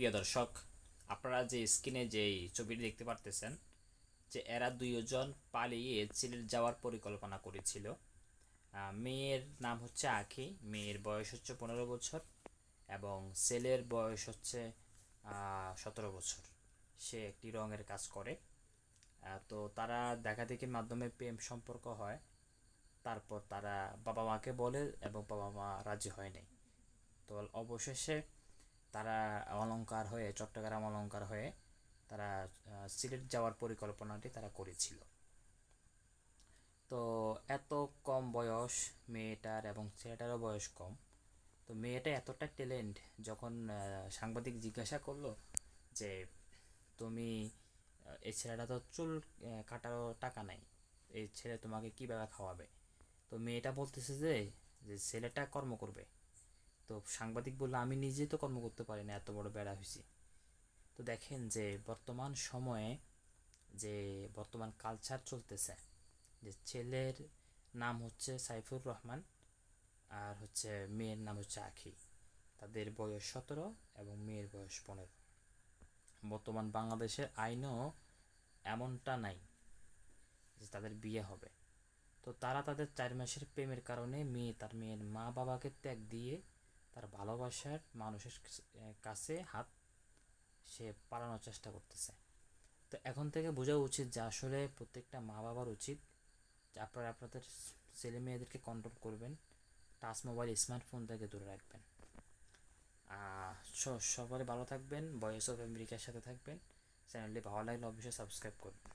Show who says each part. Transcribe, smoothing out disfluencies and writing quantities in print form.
Speaker 1: প্রিয় দর্শক, আপনারা যে স্ক্রিনে যেই ছবিটি দেখতে পারতেছেন যে এরা দুইজন পালিয়ে সিলেট যাওয়ার পরিকল্পনা করেছিল। মেয়ের নাম হচ্ছে আখি, মেয়ের বয়স হচ্ছে 15 বছর এবং ছেলের বয়স হচ্ছে 17 বছর। সে একটি রঙের কাজ করে। তো তারা দেখাদেখির মাধ্যমে প্রেম সম্পর্ক হয়। তারপর তারা বাবা মাকে বলে এবং বাবা মা রাজি হয় নাই। তো অবশেষে তারা চট্টগ্রাম অলংকার হয়ে তারা সিলেট যাওয়ার পরিকল্পনাটি তারা করেছিল। তো এত কম বয়স মেয়েটার এবং ছেলেটারও বয়স কম। তো মেয়েটা এতটা ট্যালেন্ট, যখন সাংবাদিক জিজ্ঞাসা করলো যে তুমি এই ছেলেটা তো চুল কাটারও টাকা নাই, এই ছেলে তোমাকে কীভাবে খাওয়াবে? তো মেয়েটা বলতেছে যে যে ছেলেটা কর্ম করবে। তো সাংবাদিক বললো আমি নিজে তো কর্ম করতে পারি না, এত বড় বেড়া হয়েছি। তো দেখেন যে বর্তমান সময়ে যে বর্তমান কালচার চলতেছে, যে ছেলের নাম হচ্ছে সাইফুর রহমান আর হচ্ছে মেয়ের নাম হচ্ছে আখি। তাদের বয়স 17 এবং মেয়ের বয়স 15। বর্তমান বাংলাদেশের আইনও এমনটা নাই যে তাদের বিয়ে হবে। তো তারা তাদের 4 মাসের প্রেমের কারণে তার মেয়ের মা বাবাকে ত্যাগ দিয়ে তার ভালোবাসার মানুষের কাছে হাত সে পালানোর চেষ্টা করতেছে। তো এখন থেকে বোঝা উচিত যে আসলে প্রত্যেকটা মা বাবার উচিত যে আপনারা আপনাদের ছেলে মেয়েদেরকে কন্ট্রোল করবেন, টাচ মোবাইল স্মার্টফোন থেকে দূরে রাখবেন। সবাই ভালো থাকবেন, ভয়েস অফ আমেরিকার সাথে থাকবেন। চ্যানেলটি ভালো লাগলে অবশ্যই সাবস্ক্রাইব করবেন।